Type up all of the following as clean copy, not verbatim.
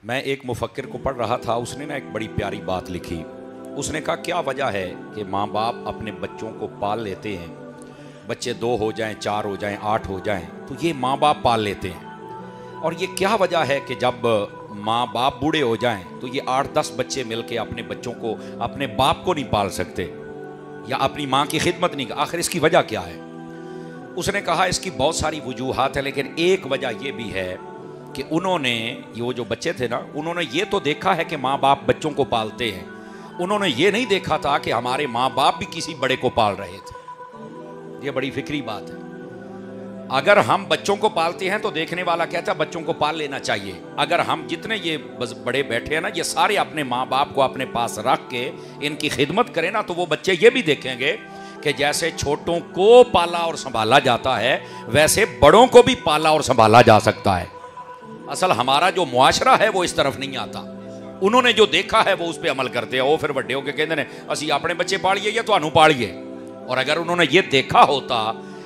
मैं एक मुफक्किर को पढ़ रहा था, उसने ना एक बड़ी प्यारी बात लिखी। उसने कहा क्या वजह है कि माँ बाप अपने बच्चों को पाल लेते हैं, बच्चे 2 हो जाएं, 4 हो जाएं, 8 हो जाएं, तो ये माँ बाप पाल लेते हैं। और ये क्या वजह है कि जब माँ बाप बूढ़े हो जाएं तो ये 8-10 बच्चे मिलके अपने बच्चों को, अपने बाप को नहीं पाल सकते या अपनी माँ की खिदमत नहीं। आखिर इसकी वजह क्या है? उसने कहा इसकी बहुत सारी वजूहात है, लेकिन एक वजह यह भी है कि उन्होंने, ये वो जो बच्चे थे ना, उन्होंने ये तो देखा है कि माँ बाप बच्चों को पालते हैं, उन्होंने ये नहीं देखा था कि हमारे माँ बाप भी किसी बड़े को पाल रहे थे। ये बड़ी फिक्री बात है। अगर हम बच्चों को पालते हैं तो देखने वाला कहता है बच्चों को पाल लेना चाहिए। अगर हम जितने ये बड़े बैठे हैं ना, ये सारे अपने माँ बाप को अपने पास रख के इनकी खिदमत करें ना, तो वो बच्चे ये भी देखेंगे कि जैसे छोटों को पाला और संभाला जाता है, वैसे बड़ों को भी पाला और संभाला जा सकता है। असल हमारा जो मुआशरा है वो इस तरफ नहीं आता। उन्होंने जो देखा है वो उस पर अमल करते हैं। वो फिर बड़े होके कहते हैं असी अपने बच्चे पालिए या तो पालिए। और अगर उन्होंने ये देखा होता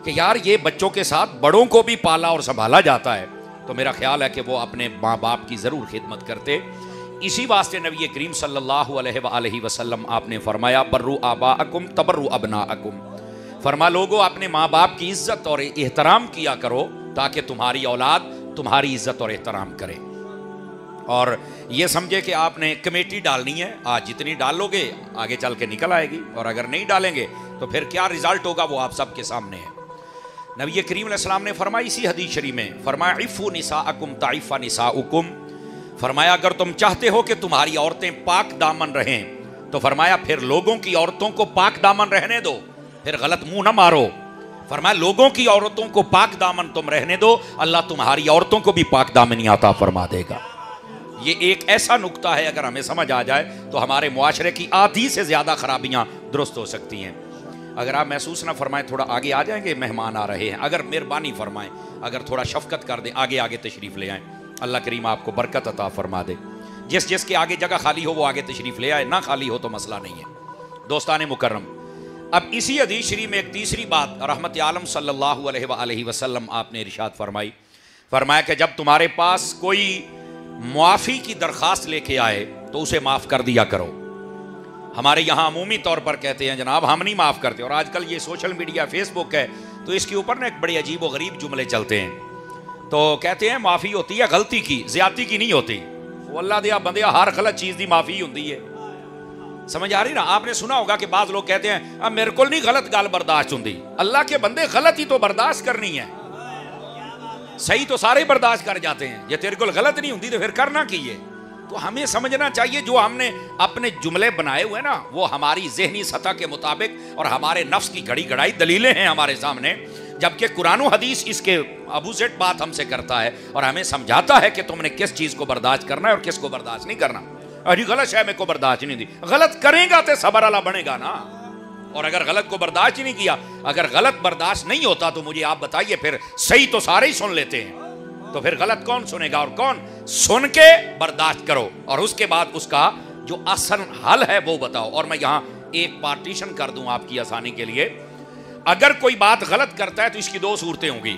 कि यार ये बच्चों के साथ बड़ों को भी पाला और संभाला जाता है, तो मेरा ख्याल है कि वो अपने माँ बाप की ज़रूर खिदमत करते। इसी वास्ते नबी करीम सल्लल्लाहु अलैहि वसल्लम आपने फरमाया बर्रू आबाअकुम तबर्रू अबनाअकुम, फरमा लोगो अपने माँ बाप की इज्जत और एहतराम किया करो ताकि तुम्हारी औलाद तुम्हारी इज्जत और एहतराम करे। और ये समझे कि आपने कमेटी डालनी है, आज जितनी डालोगे आगे चल के निकल आएगी, और अगर नहीं डालेंगे तो फिर क्या रिजल्ट होगा वो आप सबके सामने है। नबी करीम अलैहि सलाम ने फरमाया इसी हदीस शरीफ में, फरमाया इफ़ू निसाअकुम ताइफा निसाउकुम, फरमाया अगर तुम चाहते हो कि तुम्हारी औरतें पाक दामन रहें तो फरमाया फिर लोगों की औरतों को पाक दामन रहने दो, फिर गलत मुंह ना मारो। फरमाया लोगों की औरतों को पाक दामन तुम रहने दो, अल्लाह तुम्हारी औरतों को भी पाक दामनी अता फरमा देगा। ये एक ऐसा नुक्ता है, अगर हमें समझ आ जाए तो हमारे मुआशरे की आधी से ज्यादा खराबियां दुरुस्त हो सकती हैं। अगर आप महसूस ना फरमाएं, थोड़ा आगे आ जाएंगे, मेहमान आ रहे हैं, अगर मेहरबानी फरमाएं, अगर थोड़ा शफकत कर दें, आगे आगे तशरीफ ले आएं, अल्लाह करीम आपको बरकत अता फरमा दे। जिस जिसके आगे जगह खाली हो वो आगे तशरीफ ले आए, ना खाली हो तो मसला नहीं है। दोस्ताने मुकर्रम, अब इसी हदीस शरीफ में एक तीसरी बात रहमत आलम सल्लल्लाहु अलैहि वसल्लम आपने इरशाद फरमाई, फरमाया कि जब तुम्हारे पास कोई मुआफ़ी की दरख्वास्त लेके आए तो उसे माफ़ कर दिया करो। हमारे यहाँ अमूमी तौर पर कहते हैं जनाब हम नहीं माफ़ करते, और आजकल ये सोशल मीडिया फेसबुक है तो इसके ऊपर ना एक बड़े अजीब व गरीब जुमले चलते हैं। तो कहते हैं माफ़ी होती है गलती की, ज़्यादती की नहीं होती। वो अल्लाह दिया बंदिया हर गलत चीज़ की माफ़ी होती है। समझ आ रही ना? आपने सुना होगा कि बाज़ लोग कहते हैं अब मेरे को नहीं गलत गाल बर्दाश्त होती। अल्लाह के बंदे गलत ही तो बर्दाश्त करनी है, सही तो सारे बर्दाश्त कर जाते हैं। ये तेरे को गलत नहीं होती तो फिर करना की है। तो हमें समझना चाहिए जो हमने अपने जुमले बनाए हुए ना वो हमारी जहनी सतह के मुताबिक और हमारे नफ्स की घड़ी घड़ाई दलीलें हैं हमारे सामने, जबकि कुरान व हदीस इसके अपोजिट बात हमसे करता है और हमें समझाता है कि तुमने किस चीज़ को बर्दाश्त करना है और किस को बर्दाश्त नहीं करना। अरे गलत है, मेरे को बर्दाश्त नहीं दी, गलत करेगा तो सबर वाला बनेगा ना। और अगर गलत को बर्दाश्त ही नहीं किया, अगर गलत बर्दाश्त नहीं होता तो मुझे आप बताइए फिर सही तो सारे ही सुन लेते हैं, तो फिर गलत कौन सुनेगा? और कौन सुन के बर्दाश्त करो और उसके बाद उसका जो असल हल है वो बताओ। और मैं यहां एक पार्टीशन कर दूं आपकी आसानी के लिए। अगर कोई बात गलत करता है तो इसकी 2 सूरतें होंगी।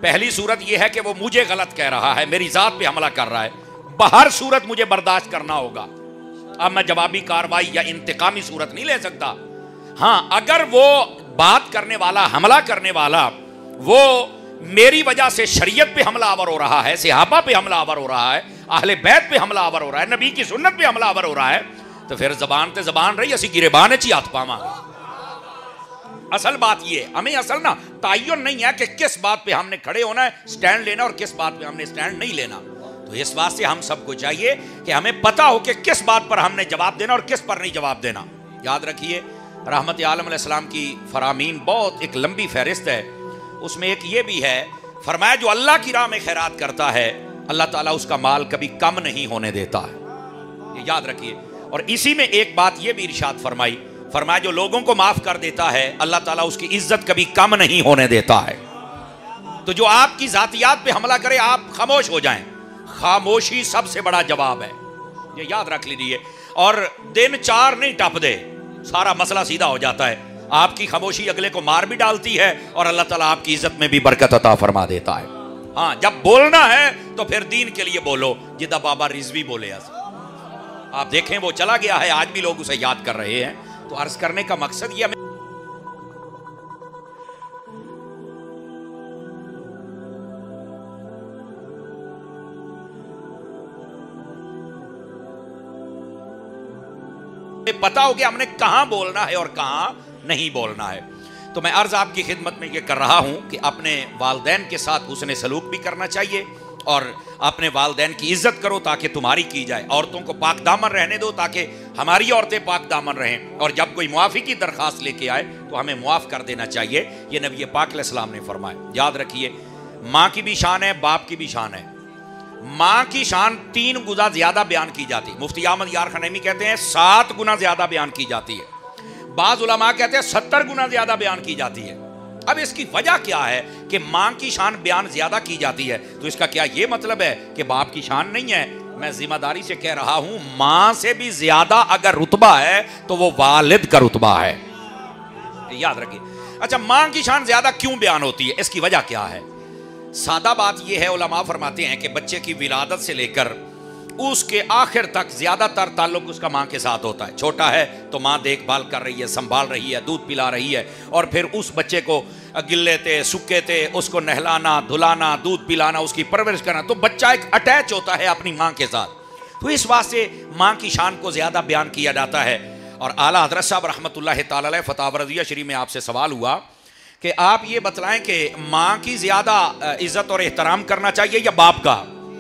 पहली सूरत यह है कि वो मुझे गलत कह रहा है, मेरी जात पे हमला कर रहा है, बाहर सूरत मुझे बर्दाश्त करना होगा। अब मैं जवाबी कार्रवाई या इंतकामी सूरत नहीं ले सकता। हाँ, अगर वो बात करने वाला, हमला करने वाला, वो मेरी वजह से शरीयत पे हमलावर हो रहा है, सहाबा पे हमलावर हो रहा है, अहले बैत पे हमलावर हो रहा है, नबी की सुन्नत पे हमलावर हो रहा है, तो फिर जबान ते जबान रही असी गिरेबान ची हाथ पावांगे। असल बात ये, हमें असल ना ताय्युन नहीं है कि किस बात पे हमने खड़े होना है, स्टैंड लेना, और किस बात पे हमने स्टैंड नहीं लेना। तो इस बात से हम सबको चाहिए कि हमें पता हो कि किस बात पर हमने जवाब देना और किस पर नहीं जवाब देना। याद रखिए रहमत आलम अलैहिस्सलाम की फरामीन बहुत एक लंबी फहरिस्त है, उसमें एक ये भी है, फरमाया जो अल्लाह की राह में खैरात करता है अल्लाह ताला उसका माल कभी कम नहीं होने देता है। ये याद रखिए। और इसी में एक बात ये भी इरशाद फरमाई, फरमाया जो लोगों को माफ कर देता है अल्लाह ताला उसकी इज्जत कभी कम नहीं होने देता है। तो जो आपकी जातियात पे हमला करे आप खामोश हो जाएं, खामोशी सबसे बड़ा जवाब है, ये याद रख लीजिए। और दिन 4 नहीं टप दे, सारा मसला सीधा हो जाता है। आपकी खामोशी अगले को मार भी डालती है और अल्लाह ताला आपकी इज्जत में भी बरकत अता फरमा देता है। हाँ, जब बोलना है तो फिर दीन के लिए बोलो जिदा बाबा रिजवी बोले। आप देखें वो चला गया है, आज भी लोग उसे याद कर रहे हैं। तो अर्ज करने का मकसद यह पता हो गया हमने कहां बोलना है और कहां नहीं बोलना है। तो मैं अर्ज आपकी खिदमत में ये कर रहा हूं कि अपने वालदैन के साथ हुस्न सलूक भी करना चाहिए और अपने वालदैन की इज्जत करो ताकि तुम्हारी की जाए। औरतों को पाक दामन रहने दो ताकि हमारी औरतें पाक दामन रहें, और जब कोई मुआफ़ी की दरख्वास्त लेके आए तो हमें मुआफ़ कर देना चाहिए। ये नबी पाक अलैहिस्सलाम ने फरमाया। याद रखिए, माँ की भी शान है, बाप की भी शान है। माँ की शान 3 गुना ज्यादा बयान की जाती है। मुफ्ती अहमद यार खनैमी कहते हैं 7 गुना ज्यादा बयान की जाती है। बाज़ उलमा कहते हैं 70 गुना ज्यादा बयान की जाती है। अब इसकी वजह क्या है कि माँ की शान बयान ज्यादा की जाती है? तो इसका क्या ये मतलब है कि बाप की शान नहीं है? मैं जिम्मेदारी से कह रहा हूं, माँ से भी ज्यादा अगर रुतबा है तो वो वालिद का रुतबा है। याद रखिए। अच्छा, माँ की शान ज्यादा क्यों बयान होती है? इसकी वजह क्या है? सादा बात यह है, उलमा फरमाते हैं कि बच्चे की विलादत से लेकर उसके आखिर तक ज्यादातर ताल्लुक उसका माँ के साथ होता है। छोटा है तो माँ देखभाल कर रही है, संभाल रही है, दूध पिला रही है, और फिर उस बच्चे को गिल्ले थे सूखे थे उसको नहलाना धुलाना दूध पिलाना उसकी परवरिश करना, तो बच्चा एक अटैच होता है अपनी माँ के साथ। तो इस वास्ते माँ की शान को ज्यादा बयान किया जाता है। और आला हज़रत साहब रहमतुल्लाह ताला अलैह फतवा रज़िया शरीफ में आपसे सवाल हुआ कि आप ये बतलाएं कि माँ की ज्यादा इज्जत और एहतराम करना चाहिए या बाप का?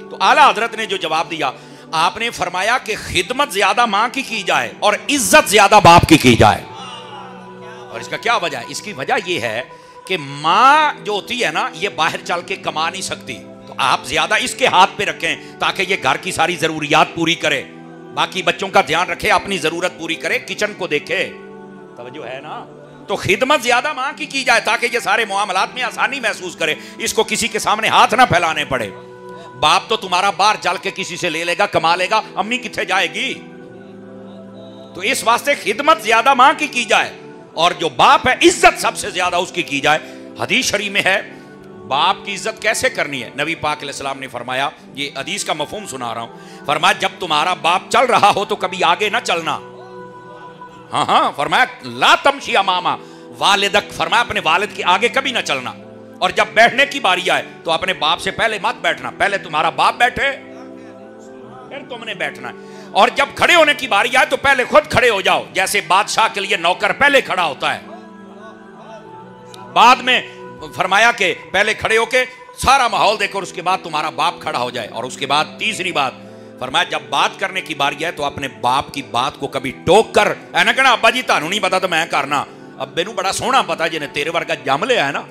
तो आला हजरत ने जो जवाब दिया, आपने फरमाया कि खिदमत ज्यादा माँ की जाए और इज्जत ज्यादा बाप की जाए। और इसका क्या वजह है? इसकी वजह यह है कि माँ जो होती है ना, ये बाहर चल के कमा नहीं सकती, तो आप ज्यादा इसके हाथ पे रखें ताकि ये घर की सारी जरूरियात पूरी करे, बाकी बच्चों का ध्यान रखे, अपनी जरूरत पूरी करे, किचन को देखे। तवज्जो है ना? तो खिदमत ज्यादा माँ की जाए ताकि ये सारे मामलात में आसानी महसूस करे, इसको किसी के सामने हाथ ना फैलाने पड़े। बाप तो तुम्हारा बाहर चल के किसी से ले लेगा, कमा लेगा, अम्मी किथे जाएगी? तो इस वास्ते खिदमत ज्यादा माँ की जाए और जो बाप है इज्जत सबसे ज्यादा उसकी की जाए। हदीस शरीफ में है बाप की इज्जत कैसे करनी है। नबी पाक अलैहिस्सलाम ने फरमाया, ये हदीस का मफहूम सुना रहा हूं, फरमाया जब तुम्हारा बाप चल रहा हो तो कभी आगे ना चलना। हाँ, फरमाया ला तमशी अमामा वालिदक, फरमाया अपने वालिद के आगे कभी ना चलना। और जब बैठने की बारी आए तो अपने बाप से पहले मत बैठना, पहले तुम्हारा बाप बैठे फिर तुमने बैठना है। और जब खड़े होने की बारी आए तो पहले खुद खड़े हो जाओ, जैसे बादशाह के लिए नौकर पहले खड़ा होता है। बाद में फरमाया कि पहले खड़े होके सारा माहौल देखो, उसके बाद तुम्हारा बाप खड़ा हो जाए। और उसके बाद तीसरी बात फरमाया, जब बात करने की बारी आए तो अपने बाप की बात को कभी टोक कर ऐना कहना अब्बा जी तानू नहीं पता तो मैं करना, अब्बे नू बड़ा सोहना पता जिन्हें तेरे वर्गा जम लिया है ना,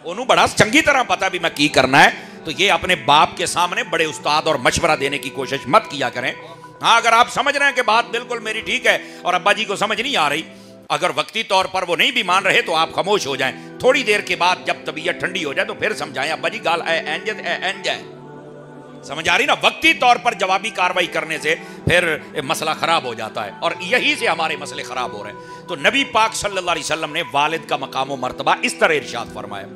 ओनू बड़ा चंगी तरह पता भी मैं की करना है। तो ये अपने बाप के सामने बड़े उस्ताद और मशवरा देने की कोशिश मत किया करें। हाँ, अगर आप समझ रहे हैं कि बात बिल्कुल मेरी ठीक है और अब्बा जी को समझ नहीं आ रही, अगर वक्ती तौर पर वो नहीं भी मान रहे तो आप खामोश हो जाएं। थोड़ी देर के बाद जब तबीयत ठंडी हो जाए तो फिर समझाएं, अब्बा जी गाल है, समझ आ रही ना? वक्ती तौर पर जवाबी कार्रवाई करने से फिर मसला खराब हो जाता है और यही से हमारे मसले खराब हो रहे हैं। तो नबी पाक सल्लल्लाहु अलैहि वसल्लम ने वालिद का मकाम व मर्तबा इस तरह इरशाद फरमाया।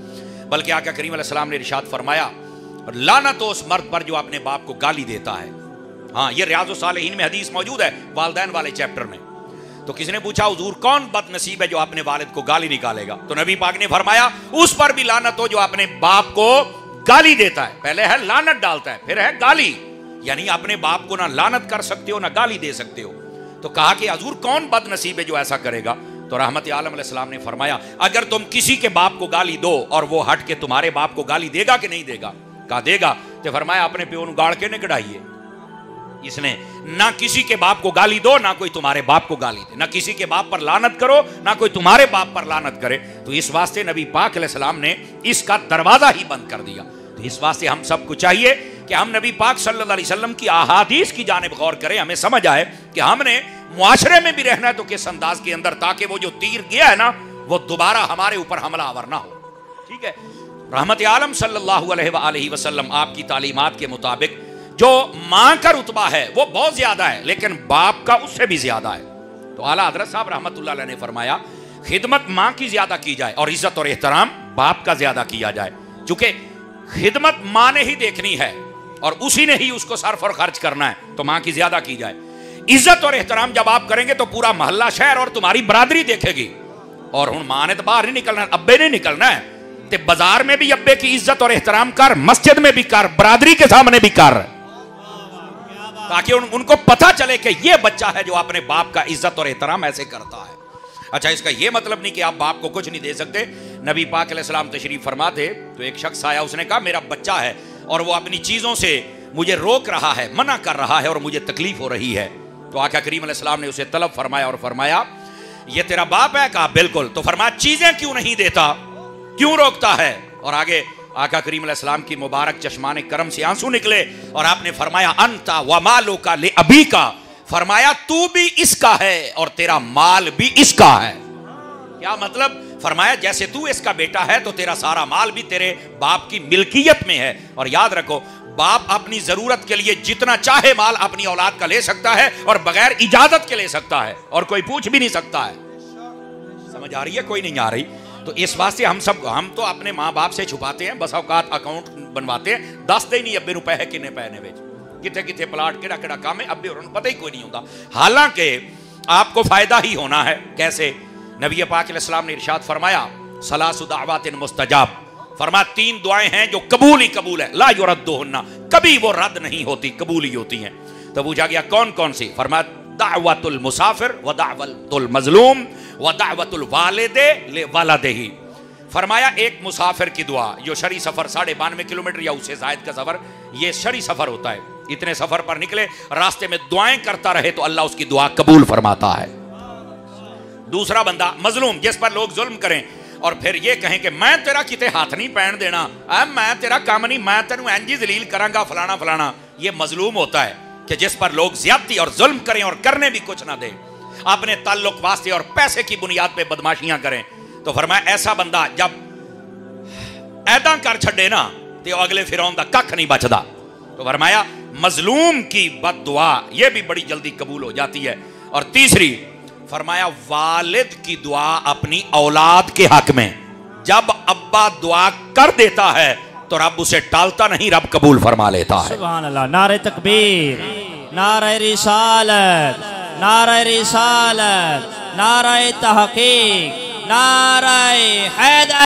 बल्कि आका करीम अलैहि सलाम ने इरशाद फरमाया, लानत हो उस मर्द पर जो अपने बाप को गाली देता है। हाँ, ये रियाज़ुस सालिहीन में हदीस मौजूद है, वालिदैन वाले चैप्टर में। तो किसी ने पूछा, हुजूर कौन बदनसीब है जो अपने वालिद को गाली निकालेगा? तो नबी पाक ने फरमाया, उस पर भी लानत हो जो अपने बाप को गाली देता है। पहले है लानत डालता है, फिर है गाली, यानी अपने बाप को ना लानत कर सकते हो ना गाली दे सकते हो। तो कहा कि हुजूर कौन बदनसीब है जो ऐसा करेगा? तो रहमत आलम अलैहिस्सलाम ने फरमाया, अगर तुम किसी के बाप को गाली दो और वो हट के तुम्हारे बाप को गाली देगा कि नहीं देगा? कहा देगा। तो फरमाया अपने प्यो नू गाड़ के न कढ़ाइए। इसने ना किसी के बाप को गाली दो, ना कोई तुम्हारे बाप को गाली दे, ना किसी के बाप पर लानत करो, ना कोई तुम्हारे बाप पर लानत करे। तो इस वास्ते नबी पाक अलैहिस्सलाम ने इसका दरवाजा ही बंद कर दिया। तो इस वास्ते हम सबको चाहिए कि हम नबी पाक सल्लल्लाहु अलैहि वसल्लम की अहादीस की जानिब गौर करें, हमें समझ आए कि हमने मुआशरे में भी रहना है तो किस अंदाज के अंदर, ताकि वो जो तीर गया है ना वो दोबारा हमारे ऊपर हमला आवर ना हो। ठीक है? रहमत आलम सल्लल्लाहु अलैहि वसल्लम आपकी तालीमात के मुताबिक जो मां का रुतबा है वो बहुत ज्यादा है, लेकिन बाप का उससे भी ज्यादा है। तो आला हजरत साहब रहमतुल्लाह अलैह ने फरमाया, खिदमत मां की ज्यादा की जाए और इज्जत और एहतराम बाप का ज्यादा किया जाए। चूंकि खिदमत मां ने ही देखनी है और उसी ने ही उसको सर्फ और खर्च करना है, तो मां की ज्यादा की जाए। इज्जत और एहतराम जब आप करेंगे तो पूरा मोहल्ला, शहर और तुम्हारी बरादरी देखेगी। और हुण मां ने तो बाहर नहीं निकलना, अब्बे ने निकलना है। ते बाजार में भी अब्बे की इज्जत और एहतराम कर, मस्जिद में भी कर, बरादरी के सामने भी कर, ताकि उनको पता चले कि यह बच्चा है जो अपने बाप का इज्जत और एहतराम ऐसे करता है। अच्छा, इसका यह मतलब नहीं कि आप बाप को कुछ नहीं दे सकते। नबी पाक अलैहिस्सलाम तशरीफ फरमा थे तो एक शख्स आया, उसने कहा मेरा बच्चा है और वो अपनी चीजों से मुझे रोक रहा है, मना कर रहा है और मुझे तकलीफ हो रही है। तो आका करीम अलैहिस्सलाम ने उसे तलब फरमाया और फरमाया ये तेरा बाप है? कहा बिल्कुल। तो फरमाया चीजें क्यों नहीं देता, क्यों रोकता है? और आगे आका करीम अलैहिस्सलाम की मुबारक चश्माने करम से आंसू निकले और आपने फरमाया अंता व मालुका ले अबी का, फरमाया तू भी इसका है और तेरा माल भी इसका है। क्या मतलब? फरमाया जैसे तू इसका बेटा है तो तेरा सारा माल भी तेरे बाप की मिल्कियत में है। और याद रखो, बाप अपनी जरूरत के लिए जितना चाहे माल अपनी औलाद का ले सकता है और बगैर इजाजत के ले सकता है और कोई पूछ भी नहीं सकता है। समझ आ रही है? कोई नहीं आ रही? तो इस वास्ते हम तो अपने माँ बाप से छुपाते हैं, बस औकात अकाउंट बनवाते हैं, दसते ही नहीं अब्बे रुपए है किन्ने पैने बेच, किथे किथे प्लाट केड़ा केड़ा काम है अब्बे और पता ही कोई नहीं होता। हालांकि आपको फायदा ही होना है। कैसे? नबी पाक अलैहिस्सलाम ने इरशाद फरमाया सलासु दाअवातिन मुस्तजाब, फरमाया 3 दुआएं हैं जो कबूल ही कबूल है, ला युरद्दुहुन्ना, कभी वो रद्द नहीं होती, कबूल ही होती हैं। तो पूछा गया कौन कौन सी? फरमाया दाअवतुल मुसाफिर व दाअवतुल मजलूम व दाअवतुल वालिदे ले वालिदिही। फरमाया एक मुसाफिर की दुआ, जो शरी सफर 92 किलोमीटर या उससे जायद का सफर, ये शरी सफर होता है, इतने सफर पर निकले, रास्ते में दुआएं करता रहे तो अल्लाह उसकी दुआ कबूल फरमाता है। दूसरा बंदा मजलूम, जिस पर लोग जुल्म करें और फिर ये कहें कि मैं तेरा किते हाथ नहीं पहन देना, मैं तेरा काम नहीं, मैं तेनू इंजी जलील करांगा फलाना फलाना, ये मजलूम होता है कि जिस पर लोग ज्यादती और जुल्म करें और करने भी कुछ ना दें, अपने ताल्लुक वास्ते और पैसे की बुनियाद पे बदमाशियां करें। तो फरमाया ऐसा बंदा जब ऐदा कर छड़े ना तो अगले फिरौन दा कख नहीं बचदा। तो फरमाया मजलूम की बद्दुआ ये भी बड़ी जल्दी कबूल हो जाती है। और तीसरी फरमाया वालिद की दुआ अपनी औलाद के हक में, जब अब्बा दुआ कर देता है तो रब उसे टालता नहीं, रब कबूल फरमा लेता है। सुभान अल्लाह। नारे तकबीर, नारे रिसालत, नारे रिसालत, नारे तहकीक, नारे हैदर।